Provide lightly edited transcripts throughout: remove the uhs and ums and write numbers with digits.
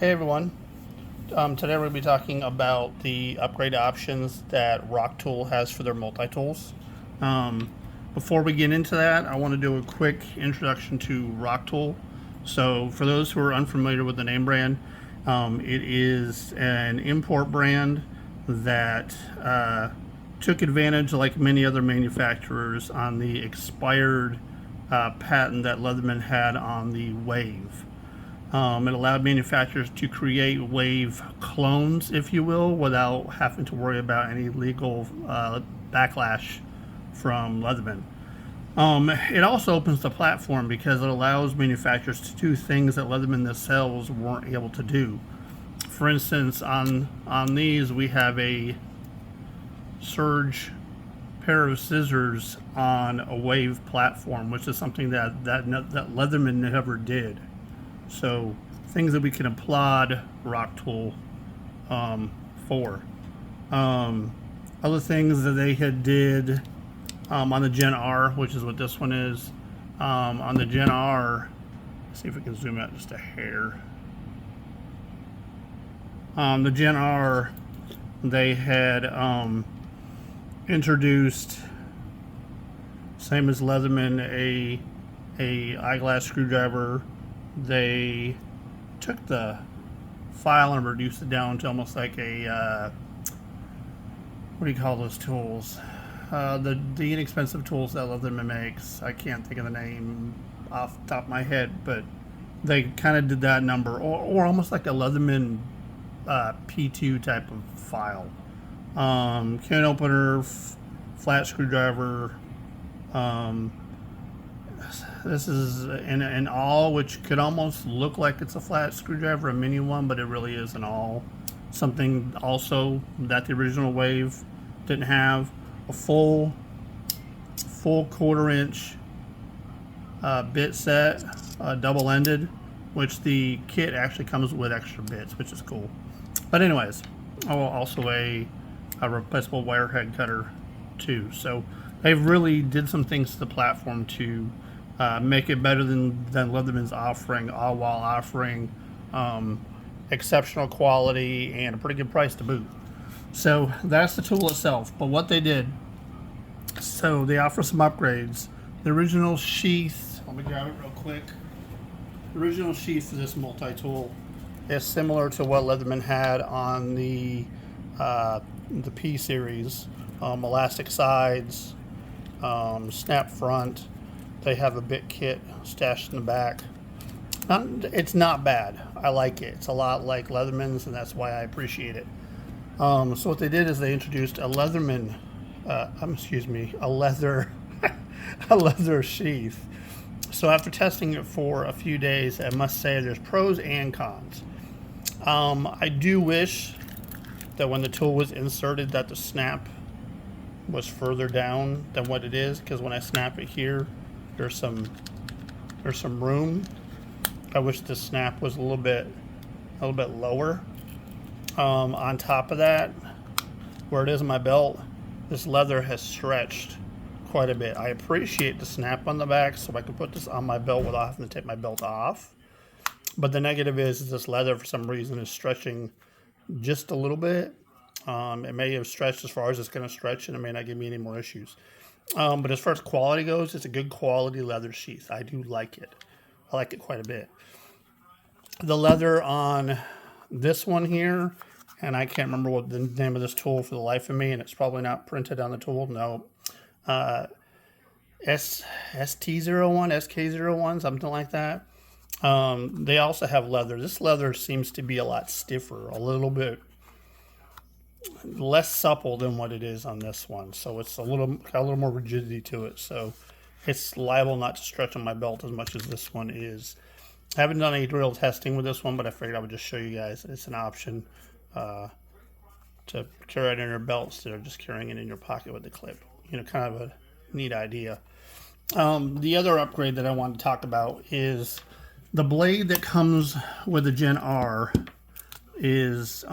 Hey everyone. Today we're going to be talking about the upgrade options that Rocktol has for their multi-tools. Um, Before we get into that, I want to do a quick introduction to Rocktol. So for those who are unfamiliar with the name brand, it is an import brand that took advantage, like many other manufacturers, on the expired patent that Leatherman had on the Wave. It allowed manufacturers to create Wave clones, if you will, without having to worry about any legal backlash from Leatherman. It also opens the platform because it allows manufacturers to do things that Leatherman themselves weren't able to do. For instance, on these we have a Surge pair of scissors on a Wave platform, which is something that Leatherman never did. So things that we can applaud Rocktol for. Other things that they had did on the Gen R, which is what this one is. On the Gen R, let's see if we can zoom out just a hair. The Gen R, they had introduced, same as Leatherman, a eyeglass screwdriver. They took the file and reduced it down to almost like a what do you call those tools? The inexpensive tools that Leatherman makes. I can't think of the name off the top of my head, but they kind of did that number, or almost like a Leatherman P2 type of file. Can opener, flat screwdriver. This is an awl, which could almost look like it's a flat screwdriver, a mini one, but it really is an awl. Something also that the original Wave didn't have. A full 1/4 inch bit set, double-ended, which the kit actually comes with extra bits, which is cool. But anyways, also a replaceable wire head cutter too. So they've really did some things to the platform to make it better than Leatherman's offering, all while offering exceptional quality and a pretty good price to boot. So that's the tool itself. But what they did, so they offer some upgrades. The original sheath, let me grab it real quick. The original sheath for this multi-tool is similar to what Leatherman had on the P series. Elastic sides, snap front. They have a bit kit stashed in the back. It's not bad. I like it. It's a lot like Leatherman's, and that's why I appreciate it. So what they did is they introduced a Leatherman, a leather, a leather sheath. So after testing it for a few days, I must say there's pros and cons. I do wish that when the tool was inserted that the snap was further down than what it is, because when I snap it here, there's some room. I wish the snap was a little bit lower. On top of that, where it is in my belt, this leather has stretched quite a bit. I appreciate the snap on the back, so I can put this on my belt without having to take my belt off. But the negative is this leather, for some reason, is stretching just a little bit. It may have stretched as far as it's going to stretch, and it may not give me any more issues. But as far as quality goes, it's a good quality leather sheath. I do like it. I like it quite a bit. The leather on this one here, and I can't remember what the name of this tool for the life of me, and it's probably not printed on the tool. No. ST01, SK01, something like that. They also have leather. This leather seems to be a lot stiffer, a little bit less supple than what it is on this one. So it's got a little more rigidity to it. So it's liable not to stretch on my belt as much as this one is. I haven't done any real testing with this one, but I figured I would just show you guys. It's an option to carry it in your belt instead of just carrying it in your pocket with the clip. Kind of a neat idea. The other upgrade that I wanted to talk about is the blade that comes with the Gen R is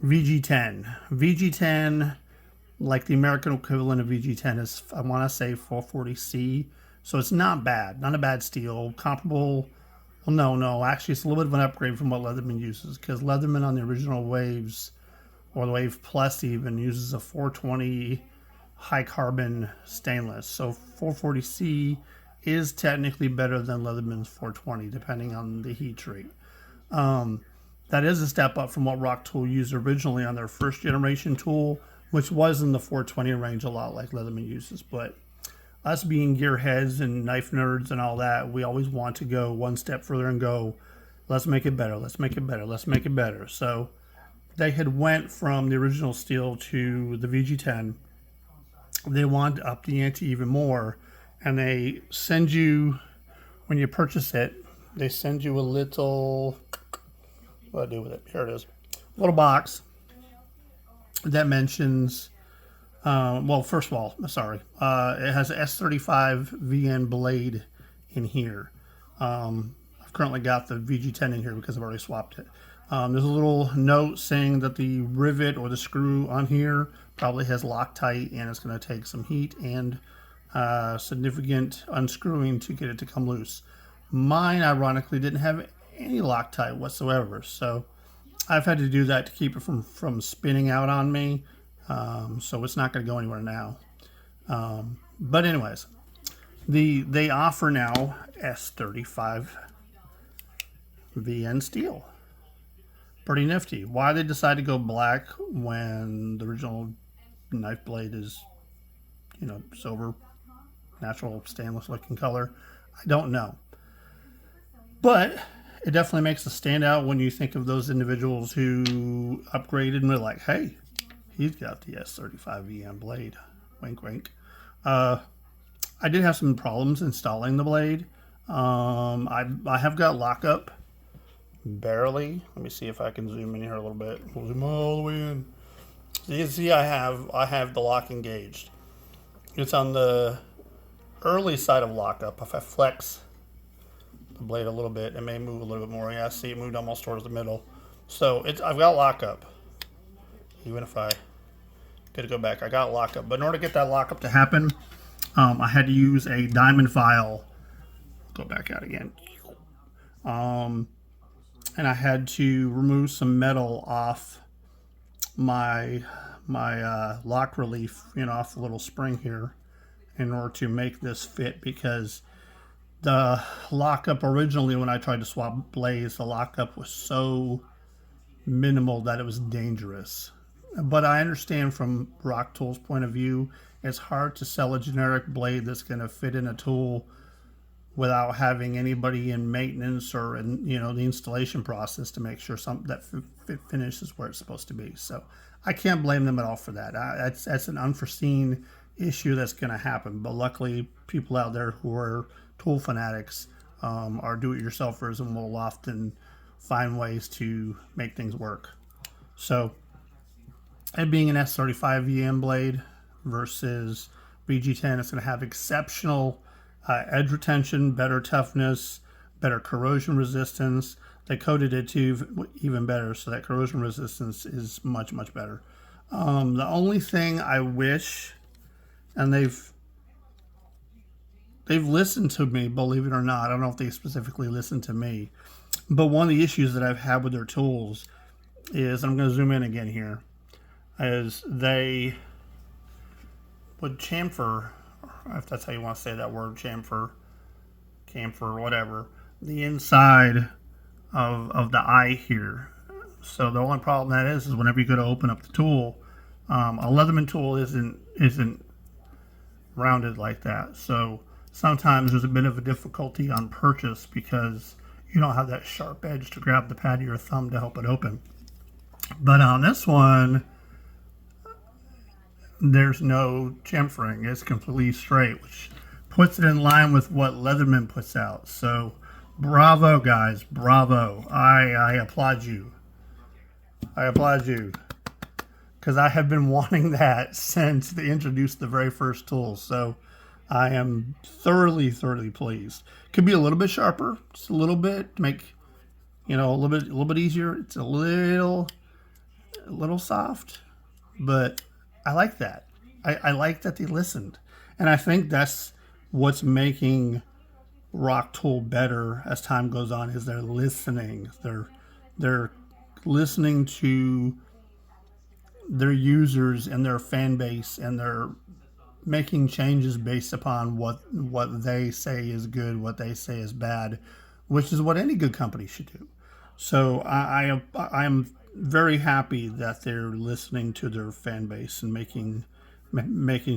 VG10. VG10, like the American equivalent of VG10, is, I want to say, 440C. So it's not bad. Not a bad steel. Comparable Well, no. Actually, it's a little bit of an upgrade from what Leatherman uses, because Leatherman on the original Waves, or the Wave Plus even, uses a 420 high carbon stainless. So 440C is technically better than Leatherman's 420, depending on the heat treat. That is a step up from what Rocktol used originally on their first generation tool, which was in the 420 range, a lot like Leatherman uses. But us being gearheads and knife nerds and all that, we always want to go one step further and go, let's make it better, let's make it better, let's make it better. So they had went from the original steel to the VG10. They wanted to up the ante even more, and they send you, when you purchase it, they send you a little, what do I do with it? Here it is. A little box that mentions, well, first of all, sorry, it has an S35 VN blade in here. I've currently got the VG10 in here because I've already swapped it. There's a little note saying that the rivet or the screw on here probably has Loctite, and it's going to take some heat and significant unscrewing to get it to come loose. Mine, ironically, didn't have any Loctite whatsoever, so I've had to do that to keep it from spinning out on me. So it's not going to go anywhere now. But anyways, they offer now S35 VN steel. Pretty nifty. Why they decide to go black when the original knife blade is, silver, natural stainless looking color, I don't know. But it definitely makes a standout when you think of those individuals who upgraded and they're like, hey, he's got the S35 VN blade. Wink, wink. I did have some problems installing the blade. I have got lockup. Barely. Let me see if I can zoom in here a little bit. We'll zoom all the way in. So you can see I have the lock engaged. It's on the early side of lockup. If I flex the blade a little bit, it may move a little bit more. Yeah, see, it moved almost towards the middle. So I've got lockup. Even if I got to go back, I got lockup. But in order to get that lockup to happen, I had to use a diamond file. Go back out again. And I had to remove some metal off my lock relief, off the little spring here, in order to make this fit, because the lockup originally, when I tried to swap blades, the lockup was so minimal that it was dangerous. But I understand from Rocktol's point of view, it's hard to sell a generic blade that's going to fit in a tool without having anybody in maintenance or in the installation process to make sure that fit finish is where it's supposed to be. So I can't blame them at all for that. That's an unforeseen issue that's going to happen. But luckily, people out there who are tool fanatics are do-it-yourselfers and will often find ways to make things work. So it being an S35 VN blade versus VG10, it's going to have exceptional edge retention, better toughness, better corrosion resistance. They coated it to even better, so that corrosion resistance is much, much better. The only thing I wish, and they've listened to me, believe it or not. I don't know if they specifically listened to me, but one of the issues that I've had with their tools is, I'm going to zoom in again here, is they would chamfer, if that's how you want to say that word, chamfer, whatever, the inside of the eye here. So the only problem that is whenever you go to open up the tool, a Leatherman tool isn't rounded like that. So sometimes there's a bit of a difficulty on purchase because you don't have that sharp edge to grab the pad of your thumb to help it open. But on this one, there's no chamfering. It's completely straight, which puts it in line with what Leatherman puts out. So bravo, guys, bravo. I applaud you. I applaud you, because I have been wanting that since they introduced the very first tool. So I am thoroughly pleased. Could be a little bit sharper, just a little bit to make a little bit easier. It's a little soft, but I like that. I like that they listened, and I think that's what's making Rocktol better as time goes on is they're listening. They're listening to their users and their fan base, and they're making changes based upon what they say is good, what they say is bad, which is what any good company should do. So I am very happy that they're listening to their fan base and making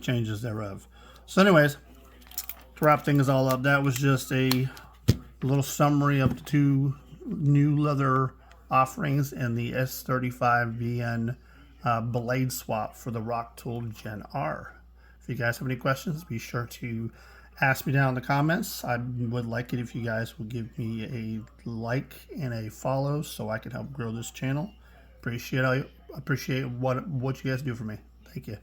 changes thereof. So, anyways, to wrap things all up, that was just a little summary of the two new leather offerings and the S35VN blade swap for the Rocktol Gen R. If you guys have any questions, be sure to ask me down in the comments. I would like it if you guys would give me a like and a follow so I can help grow this channel. Appreciate what you guys do for me. Thank you.